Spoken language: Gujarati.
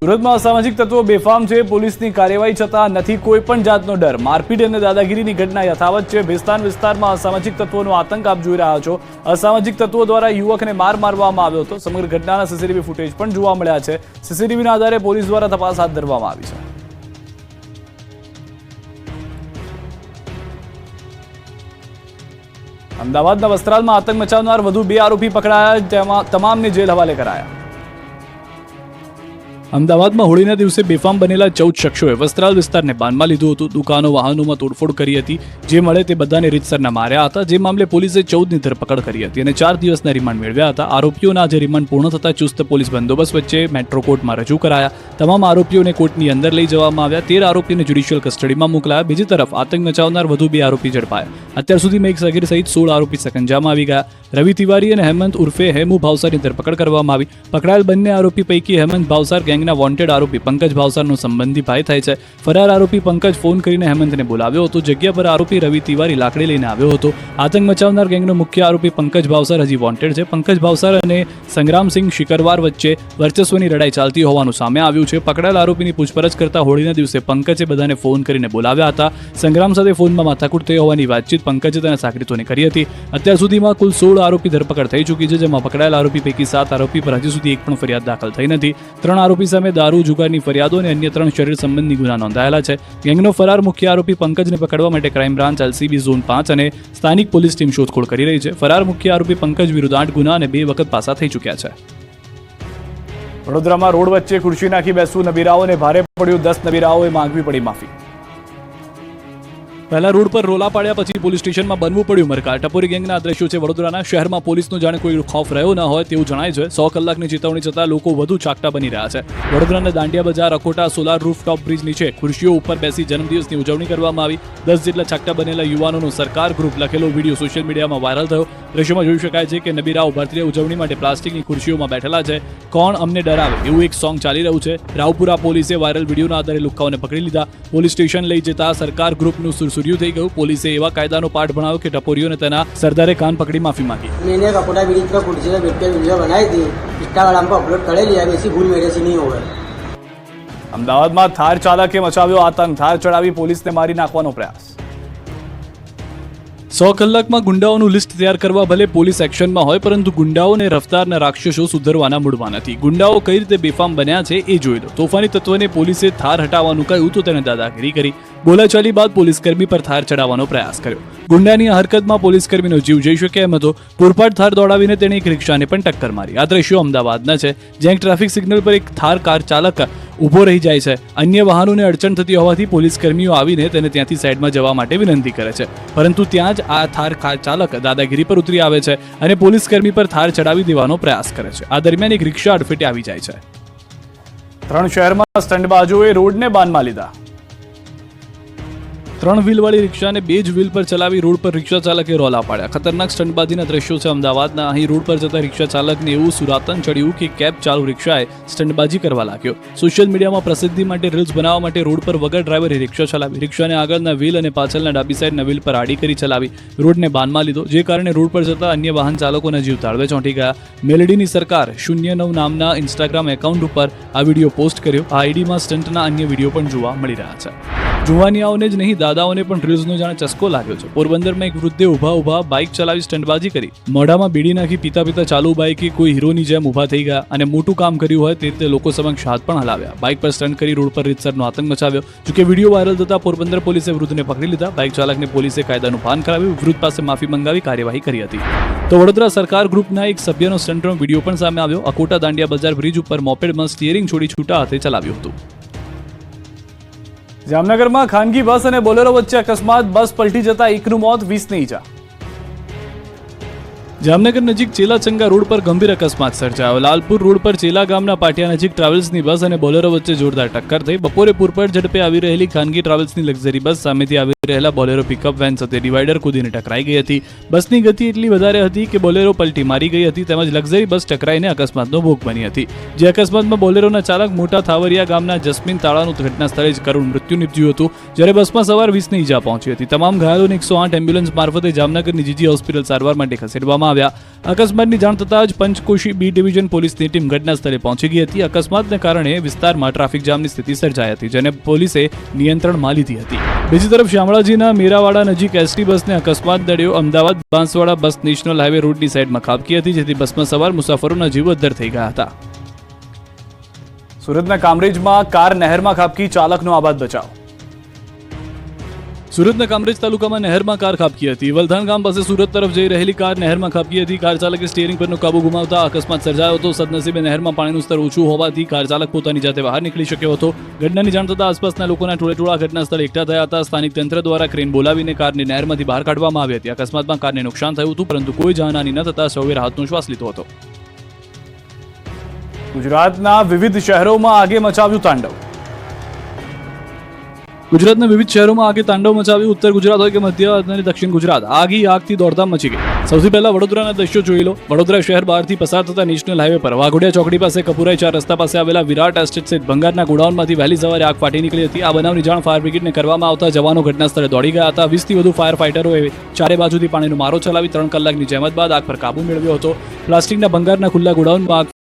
સુરતમાં અસામાજિક તત્વો બેફામ છે. પોલીસની કાર્યવાહી છતાં નથી કોઈ પણ જાતનો ડર. મારપીટ અને દાદાગીરીની ઘટના યથાવત છે. ભેસ્તાન વિસ્તારમાં અસામાજિક તત્વોનો આતંક આપ જોઈ રહ્યા છો. અસામાજિક તત્વો દ્વારા યુવકને મારવામાં આવ્યો હતો. સમગ્ર ઘટનાના સીસીટીવી ફૂટેજ પણ જોવા મળ્યા છે. સીસીટીવીના આધારે પોલીસ દ્વારા તપાસ હાથ ધરવામાં આવી છે. અમદાવાદના વસ્ત્રાલમાં આતંક મચાવનાર વધુ 2 આરોપી પકડાયા. તેમાં તમામને જેલ હવાલે કરાયા. અમદાવાદમાં હોળીના દિવસે બેફામ બનેલા 14 શખ્સોએ વસ્ત્રાલ વિસ્તારને બાનમાં લીધું હતું. દુકાનો, વાહનોમાં તોડફોડ કરી હતી. જે મળે તે બધાને રીતસરના માર્યા હતા. જે મામલે પોલીસે 14ની ધરપકડ કરી હતી અને 4 દિવસના રિમાન્ડ મેળવ્યા હતા. આરોપીઓના આજે રિમાન્ડ પૂર્ણ થતા ચુસ્ત પોલીસ બંદોબસ્ત વચ્ચે મેટ્રો કોર્ટમાં રજૂ કરાયા. તમામ આરોપીઓને કોર્ટની અંદર લઈ જવામાં આવ્યા. 13 આરોપીને જ્યુડિશિયલ કસ્ટડીમાં મોકલાયા. બીજી તરફ આતંક મચાવનાર વધુ 2 આરોપી ઝડપાયા. અત્યાર સુધીમાં એક સગીર સહિત 16 આરોપી સકંજામાં આવી ગયા. રવિ તિવારી અને હેમંત ઉર્ફે હેમુ ભાવસારની ધરપકડ કરવામાં આવી. પકડાયેલ બંને આરોપી પૈકી હેમંત ભાવસાર ગેંગના વોન્ટેડ આરોપી પંકજ ભાવસારનો સંબંધી ભાઈ થાય છે. ફરાર આરોપી પંકજ ફોન કરીને હેમંતને બોલાવ્યો હતો. જગ્યા પર આરોપી રવિ તિવારી લાકડી લઈને આવ્યો હતો. આતંક મચાવનાર ગેંગનો મુખ્ય આરોપી પંકજ ભાવસાર હજી વોન્ટેડ છે. પંકજ ભાવસાર અને સંગ્રામસિંહ શિકરવાર વચ્ચે વર્ચસ્વની લડાઈ ચાલતી હોવાનું સામે આવ્યું છે. પકડાયેલ આરોપીની પૂછપરછ કરતા હોળીના દિવસે પંકજે બધાને ફોન કરીને બોલાવ્યા હતા. સંગ્રામ સાથે ફોનમાં માથાકૂટ થઈ હોવાની વાતચીત પંકજે તેના સાગરીતોને કરી હતી. અત્યાર સુધીમાં કુલ 16 આરોપી ધરપકડ થઈ ચૂકી છે. જેમાં પકડાયેલ આરોપી પૈકી 7 આરોપી પર હજી સુધી એક પણ ફરિયાદ દાખલ થઈ નથી. 3 આરોપી સામે દારૂ જુગારની ફરિયાદો અને અન્ય 3 શરીર સંબંધી ગુના નોંધાયેલા છે. ગેંગનો ફરાર મુખ્ય આરોપી પંકજને પકડવા માટે ક્રાઇમ બ્રાન્ચ, LCB ઝોન 5 અને સ્થાનિક પોલીસ ટીમ શોધખોળ કરી રહી છે. ફરાર મુખ્ય આરોપી પંકજ વિરુદ્ધ 8 ગુના અને 2 વખત પાસા થઈ ચૂક્યા છે. વડોદરામાં રોડ વચ્ચે ખુરશી નાખી બેસવું નબીરાઓને ભારે પડ્યું. 10 નબીરાઓએ માંગવી પડી માફી. પહેલા રોડ પર રોલા પાડ્યા પછી પોલીસ સ્ટેશનમાં બનવું પડ્યું મરકાર. ટપોરી ગેંગના દ્રશ્યો છે વડોદરાના. શહેરમાં પોલીસનો જાણે કોઈ ખોફ રહ્યો ન હોય તેવું જણાય છે. 100 કલાકની ચેતવણી છતાં લોકો વધુ ચાકટા બની રહ્યા છે. વડોદરાના દાંડિયા બજાર, અકોટા, સોલાર રૂફટોપ બ્રિજ નીચે ખુરશીઓ ઉપર બેસી જન્મદિવસની ઉજવણી કરવામાં આવી. 10 જેટલા ચાકટા બનેલા યુવાનોનો સરકાર ગ્રુપ લખેલો વિડીયો સોશિયલ મીડિયામાં વાયરલ થયો. દ્રશ્યોમાં જોઈ શકાય છે કે નબીરાઓ બર્થડે ઉજવણી માટે પ્લાસ્ટિકની ખુરશીઓમાં બેઠેલા છે. કોણ અમને ડરાવે એવું એક સોંગ ચાલી રહ્યું છે. રાવપુરા પોલીસે વાયરલ વિડીયોના આધારે લુક્કાઓને પકડી લીધા. પોલીસ સ્ટેશન લઈ જતા સરકાર ગ્રુપનું સુરસુર્યું થઈ ગયું. પોલીસે એવા કાયદાનો પાઠ ભણાવ્યો કે ટપોરીઓને તેના સરદારે કાન પકડી માફી માંગી. मैंने कपोटा ब्रिज पर कुर्सी पे बैठ के वीडियो बनाई थी. इंस्टाग्राम पर अपलोड कर लिया. ऐसी भूल मेरे से नहीं होगा. અમદાવાદમાં થાર ચાલકે મચાવ્યો આતંક. થાર ચડાવી પોલીસને મારી નાખવાનો પ્રયાસ. 100 કલાકમાં ગુંડાઓનું લિસ્ટ તૈયાર કરવા ભલે પોલીસ એક્શનમાં હોય, પરંતુ ગુંડાઓને રફતારના રાક્ષસો સુધરવાના મૂડમાં નથી. ગુંડાઓ કઈ રીતે બેફામ બન્યા છે એ જોઈ લો. તોફાની તત્વને પોલીસે થાર હટાવવાનું કહ્યું તો તેને દાદાગીરી કરી. બોલાચાલી બાદ પોલીસકર્મી પર થાર ચડાવવાનો પ્રયાસ કર્યો. ગુંડાની આ હરકતમાં પોલીસકર્મીનો જીવ જઈ શકે એમ હતો. પૂરપાટ થાર દોડાવીને તેણે એક રિક્ષાને પણ ટક્કર મારી. આ દ્રશ્યો અમદાવાદના છે, જ્યાં ટ્રાફિક સિગ્નલ પર એક થાર કાર ચાલક ઊભો રહી જાય છે. અન્ય વાહનોને અડચણ થતી હોવાથી પોલીસકર્મીઓ આવીને તેને ત્યાંથી સાઈડમાં જવા માટે વિનંતી કરે છે. પરંતુ ત્યાં જ આ થાર કાર ચાલક દાદાગીરી પર ઉતરી આવે છે અને પોલીસકર્મી પર થાર ચડાવી દેવાનો પ્રયાસ કરે છે. આ દરમિયાન એક રિક્ષા અડફેટે આવી જાય છે. 3 શહેરમાં સ્ટંટબાજોએ રોડને બાનમાં લીધા. 3 વ્હીલવાળી રિક્ષાને 2 જ વ્હીલ પર ચલાવી રોડ પર રિક્ષા ચાલકે રોલા પાડ્યા. ખતરનાક સ્ટંટબાજીના દ્રશ્યો છે અમદાવાદના. અહીં રોડ પર જતા રિક્ષા ચાલકને એવું સુરાતન ચડ્યું કે કેબ ચાલુ રિક્ષાએ સ્ટંટબાજી કરવા લાગ્યો. સોશિયલ મીડિયામાં પ્રસિદ્ધિ માટે રીલ્સ બનાવવા માટે રોડ પર વગર ડ્રાઈવરે રિક્ષા ચલાવી. રિક્ષાને આગળના વ્હીલ અને પાછળના ડાબી સાઈડના વ્હીલ પર આડી કરી ચલાવી રોડને બાનમાં લીધો, જે કારણે રોડ પર જતા અન્ય વાહન ચાલકોના જીવ તાળવે ચોંટી ગયા. મેલેડીની સરકાર 09 નામના ઇન્સ્ટાગ્રામ એકાઉન્ટ ઉપર આ વિડીયો પોસ્ટ કર્યો. આ આઈડીમાં સ્ટંટના અન્ય વિડીયો પણ જોવા મળી રહ્યા છે. જુવાનિયાઓને જ નહીં, દાદાઓને પણ રીલ્સનો જાણે ચસ્કો લાગ્યો છે. પોરબંદરમાં એક વૃદ્ધે ઊભા બાઇક ચલાવી સ્ટંટબાજી કરી. મોઢામાં બીડી નાખી પીતા ચાલુ બાઇકે કોઈ હીરોની જેમ ઊભા થઈ ગયા અને મોટું કામ કર્યું હોય તે રીતે લોકો સમક્ષ હાથ પણ હલાવ્યા. બાઇક પર સ્ટન્ટ કરી રોડ પર રીતસરનો આતંક મચાવ્યો. જોકે વિડીયો વાયરલ થતા પોરબંદર પોલીસે વૃદ્ધને પકડી લીધા. બાઇક ચાલકને પોલીસે કાયદાનું ભાન કરાવ્યું. વૃદ્ધ પાસે માફી મંગાવી કાર્યવાહી કરી હતી. તો વડોદરા સરકાર ગ્રુપના એક સભ્યનો સ્ટન્ટનો વિડીયો પણ સામે આવ્યો. અકોટા દાંડિયા બજાર બ્રિજ ઉપર મોપેડમાં સ્ટીયરિંગ છોડી છૂટા હાથે ચલાવ્યું હતું. જામનગરમાં ખાનગી બસ અને બોલેરો વચ્ચે અકસ્માત. બસ પલટી જતા એકનું મોત, 20ને ઈજા. જામનગર નજીક ચેલાચંગા રોડ પર ગંભીર અકસ્માત સર્જાયો. લાલપુર રોડ પર ચેલા ગામના પાટિયા નજીક ટ્રાવેલ્સની બસ અને બોલેરો વચ્ચે જોરદાર ટક્કર થઈ. બપોરે પૂરપાટ ઝડપે આવી રહેલી ખાનગી ટ્રાવેલ્સની લક્ઝરી બસ સામેથી આવી રહેલા બોલેરો પિકઅપ વેન સાથે ડિવાઈડર કૂદીને ટકરાઈ ગઈ હતી. બસની ગતિ એટલી વધારે હતી કે બોલેરો પલટી મારી ગઈ હતી, તેમજ લક્ઝરી બસ ટકરાઈને અકસ્માતનો ભોગ બની હતી. જે અકસ્માતમાં બોલેરોના ચાલક મોટા થાવરિયા ગામના જસ્મીન તાળાનું ઘટના સ્થળે જ કરુણ મૃત્યુ નીપજ્યું હતું, જ્યારે બસમાં સવાર 20ને ઈજા પહોંચી હતી. તમામ ઘાયલોને 108 એમ્બ્યુલન્સ મારફતે જામનગરની જીજી હોસ્પિટલ સારવાર માટે ખસેડવામાં આવ્યા. અકસ્માતની જાણ થતાં જ પંચકોશી બી ડિવિઝન પોલીસની ટીમ ઘટના સ્થળે પહોંચી ગઈ હતી. અકસ્માતને કારણે વિસ્તારમાં ટ્રાફિક જામની સ્થિતિ સર્જાઈ હતી, જેને પોલીસે નિયંત્રણમાં લીધી હતી. બીજી તરફ શામળાજીના મેરાવાડા નજીક એસટી બસને અકસ્માત નડ્યો. અમદાવાદ બાંસવાડા બસ નેશનલ હાઈવે રોડની સાઈડમાં ખાબકી હતી, જેથી બસમાં સવાર મુસાફરોના જીવ અદ્ધર થઈ ગયા હતા. સુરતના કામરેજમાં કાર નહેરમાં ખાબકી, ચાલકનો આબાદ બચાવ. સુરતના કામરેજ તાલુકામાં નહેરમાં કાર ખાબકી હતી. વલધાણ ગામ પાસે સુરત તરફ જઈ રહેલી કાર નહેરમાં ખાબકી હતી. કાર ચાલકે સ્ટીયરિંગ પરનો કાબુ ગુમાવતા અકસ્માત સર્જાયો હતો. સદનસીબે નહેરમાં પાણીનું સ્તર ઓછું હોવાથી કાર ચાલક પોતાની જાતે બહાર નીકળી શક્યો હતો. ઘટનાની જાણ થતાં આસપાસના લોકોના ટોળેટોળા ઘટના સ્થળે એકઠા થયા હતા. સ્થાનિક તંત્ર દ્વારા ક્રેન બોલાવીને કારને નહેરમાંથી બહાર કાઢવામાં આવી હતી. અકસ્માતમાં કારને નુકસાન થયું હતું, પરંતુ કોઈ જાનહાની ન થતાં સૌએ રાહતનો શ્વાસ લીધો હતો. ગુજરાતના વિવિધ શહેરોમાં આગે મચાવ્યું તાંડવ. ગુજરાતના વિવિધ શહેરોમાં આગે તાંડવ મચાવ્યું. ઉત્તર ગુજરાત હોય કે મધ્ય અને દક્ષિણ ગુજરાત, આગથી દોડધામ મચી ગઈ. સૌથી પહેલા વડોદરાના દ્રશ્યો જોઈ લો. વડોદરા શહેર બહારથી પસાર થતા નેશનલ હાઈવે પર વાઘોડિયા ચોકડી પાસે કપુરાઈ 4 રસ્તા પાસે આવેલા વિરાટ એસ્ટેટ સહિત ભંગારના ગોડાઉનમાંથી વહેલી સવારે આગ ફાટી નીકળી હતી. આ બનાવની જાણ ફાયર બ્રિગેડને કરવામાં આવતા જવાનો ઘટના સ્થળે દોડી ગયા હતા. 20થી વધુ ફાયર ફાઇટરોએ ચારે બાજુથી પાણીનો મારો ચલાવી 3 કલાકની જહેમત બાદ આગ પર કાબુ મેળવ્યો હતો. પ્લાસ્ટિકના ભંગારના ખુલ્લા ગોડાઉનમાં આગ